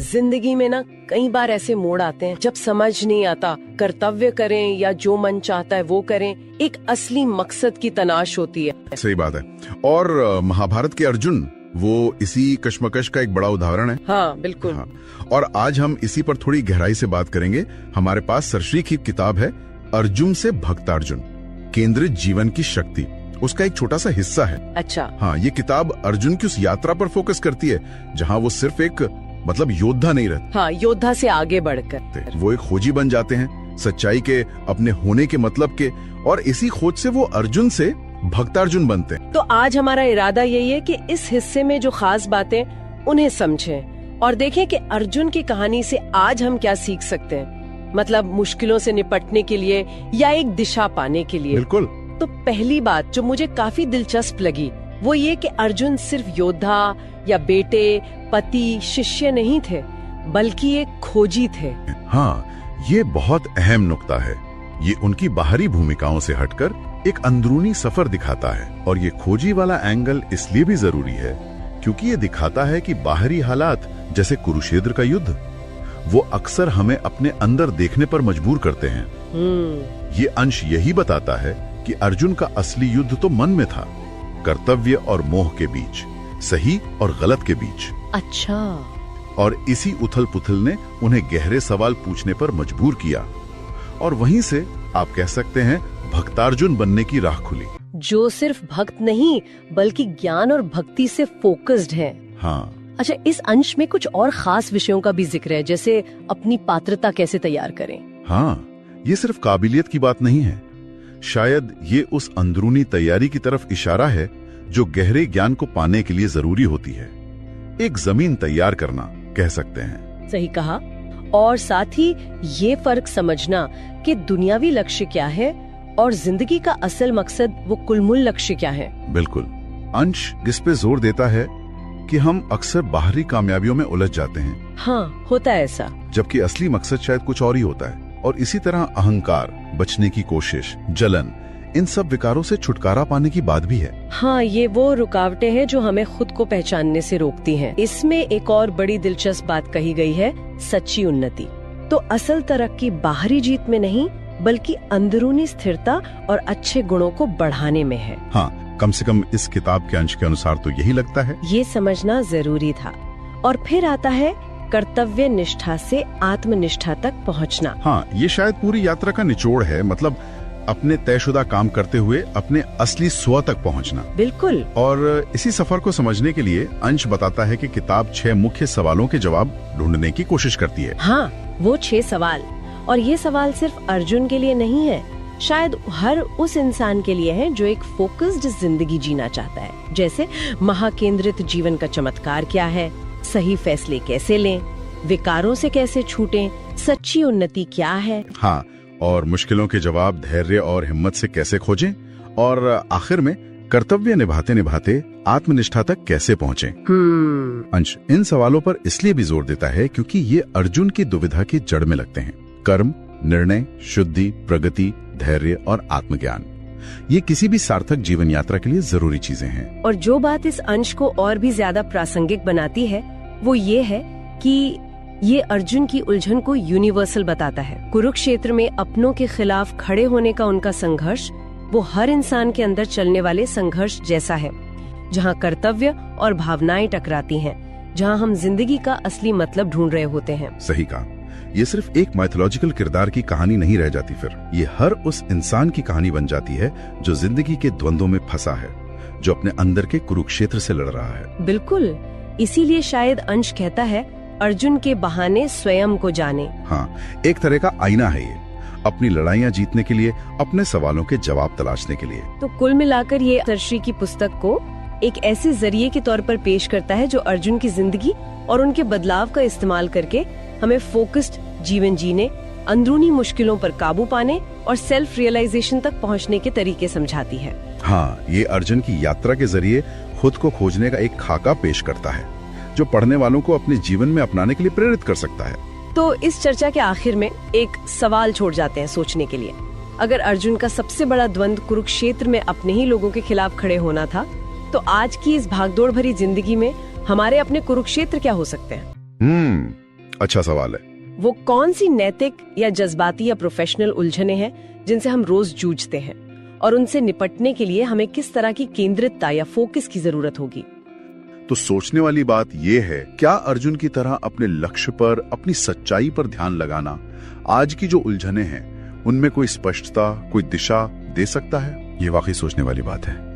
जिंदगी में ना कई बार ऐसे मोड़ आते हैं जब समझ नहीं आता कर्तव्य करें या जो मन चाहता है वो करें, एक असली मकसद की तलाश होती है। सही बात है। और महाभारत के अर्जुन वो इसी कश्मकश का एक बड़ा उदाहरण है। हाँ बिल्कुल। हाँ। और आज हम इसी पर थोड़ी गहराई से बात करेंगे। हमारे पास सरश्री की किताब है अर्जुन से भक्तार्जुन, केंद्रित जीवन की शक्ति, उसका एक छोटा सा हिस्सा है। अच्छा। हाँ, ये किताब अर्जुन की उस यात्रा पर फोकस करती है जहाँ वो सिर्फ एक योद्धा नहीं रहते। हाँ, योद्धा से आगे बढ़कर वो एक खोजी बन जाते हैं सच्चाई के, अपने होने के मतलब के, और इसी खोज से वो अर्जुन से भक्तार्जुन बनते हैं। तो आज हमारा इरादा यही है कि इस हिस्से में जो खास बातें उन्हें समझें और देखें कि अर्जुन की कहानी से आज हम क्या सीख सकते हैं, मतलब मुश्किलों से निपटने के लिए या एक दिशा पाने के लिए। बिल्कुल। तो पहली बात जो मुझे काफी दिलचस्प लगी वो ये कि अर्जुन सिर्फ योद्धा या बेटे, पति, शिष्य नहीं थे, बल्कि एक खोजी थे। हाँ, ये बहुत अहम नुक्ता है। ये उनकी बाहरी भूमिकाओं से हटकर एक अंदरूनी सफर दिखाता है, और ये खोजी वाला एंगल इसलिए भी जरूरी है क्योंकि ये दिखाता है कि बाहरी हालात जैसे कुरुक्षेत्र का युद्ध वो अक्सर हमें अपने अंदर देखने पर मजबूर करते हैं। ये अंश यही बताता है कि अर्जुन का असली युद्ध तो मन में था, कर्तव्य और मोह के बीच, सही और गलत के बीच। अच्छा। और इसी उथल पुथल ने उन्हें गहरे सवाल पूछने पर मजबूर किया, और वहीं से आप कह सकते हैं भक्तार्जुन बनने की राह खुली, जो सिर्फ भक्त नहीं बल्कि ज्ञान और भक्ति से फोकस्ड है। हाँ। अच्छा, इस अंश में कुछ और खास विषयों का भी जिक्र है, जैसे अपनी पात्रता कैसे तैयार करें। हाँ, ये सिर्फ काबिलियत की बात नहीं है, शायद ये उस अंदरूनी तैयारी की तरफ इशारा है जो गहरे ज्ञान को पाने के लिए जरूरी होती है। एक जमीन तैयार करना कह सकते हैं। सही कहा। और साथ ही ये फर्क समझना कि दुनियावी लक्ष्य क्या है और जिंदगी का असल मकसद, वो कुलमुल लक्ष्य क्या है। बिल्कुल। अंश इस पे जोर देता है कि हम अक्सर बाहरी कामयाबियों में उलझ जाते हैं। हाँ, होता है ऐसा, जबकि असली मकसद शायद कुछ और ही होता है। और इसी तरह अहंकार, बचने की कोशिश, जलन, इन सब विकारों से छुटकारा पाने की बात भी है। हाँ, ये वो रुकावटें हैं जो हमें खुद को पहचानने से रोकती हैं। इसमें एक और बड़ी दिलचस्प बात कही गई है, सच्ची उन्नति। तो असल तरक्की बाहरी जीत में नहीं बल्कि अंदरूनी स्थिरता और अच्छे गुणों को बढ़ाने में है। हाँ, कम से कम इस किताब के अंश के अनुसार तो यही लगता है। ये समझना जरूरी था। और फिर आता है कर्तव्य निष्ठा से आत्मनिष्ठा तक पहुंचना। हाँ, ये शायद पूरी यात्रा का निचोड़ है, मतलब अपने तयशुदा काम करते हुए अपने असली स्व तक पहुंचना। बिल्कुल। और इसी सफर को समझने के लिए अंश बताता है कि किताब 6 मुख्य सवालों के जवाब ढूंढने की कोशिश करती है। हाँ, वो 6 सवाल। और ये सवाल सिर्फ अर्जुन के लिए नहीं है, शायद हर उस इंसान के लिए है जो एक फोकस्ड जिंदगी जीना चाहता है। जैसे महाकेंद्रित जीवन का चमत्कार क्या है, सही फैसले कैसे लें, विकारों से कैसे छूटें, सच्ची उन्नति क्या है। हाँ, और मुश्किलों के जवाब धैर्य और हिम्मत से कैसे खोजें, और आखिर में कर्तव्य निभाते निभाते आत्मनिष्ठा तक कैसे पहुँचें। अंश इन सवालों पर इसलिए भी जोर देता है क्योंकि ये अर्जुन की दुविधा की जड़ में लगते हैं। कर्म, निर्णय, शुद्धि, प्रगति, धैर्य और आत्मज्ञान, ये किसी भी सार्थक जीवन यात्रा के लिए जरूरी चीजें हैं। और जो बात इस अंश को और भी ज्यादा प्रासंगिक बनाती है वो ये है कि ये अर्जुन की उलझन को यूनिवर्सल बताता है। कुरुक्षेत्र में अपनों के खिलाफ खड़े होने का उनका संघर्ष वो हर इंसान के अंदर चलने वाले संघर्ष जैसा है, जहाँ कर्तव्य और भावनाएं टकराती हैं, जहाँ हम जिंदगी का असली मतलब ढूंढ रहे होते हैं। सही कहा। ये सिर्फ एक माइथोलॉजिकल किरदार की कहानी नहीं रह जाती, फिर ये हर उस इंसान की कहानी बन जाती है जो जिंदगी के द्वंद्वों में फंसा है, जो अपने अंदर के कुरुक्षेत्र से लड़ रहा है। बिल्कुल। इसीलिए शायद अंश कहता है अर्जुन के बहाने स्वयं को जाने। हाँ, एक तरह का आईना है ये, अपनी लड़ाइयाँ जीतने के लिए, अपने सवालों के जवाब तलाशने के लिए। तो कुल मिलाकर ये सरश्री की पुस्तक को एक ऐसे जरिए के तौर पर पेश करता है जो अर्जुन की जिंदगी और उनके बदलाव का इस्तेमाल करके हमें फोकस्ड जीवन जीने, अंदरूनी मुश्किलों पर काबू पाने और सेल्फ रियलाइजेशन तक पहुंचने के तरीके समझाती है। हाँ, ये अर्जुन की यात्रा के जरिए खुद को खोजने का एक खाका पेश करता है जो पढ़ने वालों को अपने जीवन में अपनाने के लिए प्रेरित कर सकता है। तो इस चर्चा के आखिर में एक सवाल छोड़ जाते हैं सोचने के लिए। अगर अर्जुन का सबसे बड़ा द्वंद्व कुरुक्षेत्र में अपने ही लोगों के खिलाफ खड़े होना था, तो आज की इस भागदौड़ भरी जिंदगी में हमारे अपने कुरुक्षेत्र क्या हो सकते हैं? अच्छा सवाल है। वो कौन सी नैतिक या जज्बाती या प्रोफेशनल उलझने हैं जिनसे हम रोज जूझते हैं, और उनसे निपटने के लिए हमें किस तरह की केंद्रितता या फोकस की जरूरत होगी? तो सोचने वाली बात यह है, क्या अर्जुन की तरह अपने लक्ष्य पर, अपनी सच्चाई पर ध्यान लगाना आज की जो उलझने हैं उनमें कोई स्पष्टता, कोई दिशा दे सकता है? ये वाकई सोचने वाली बात है।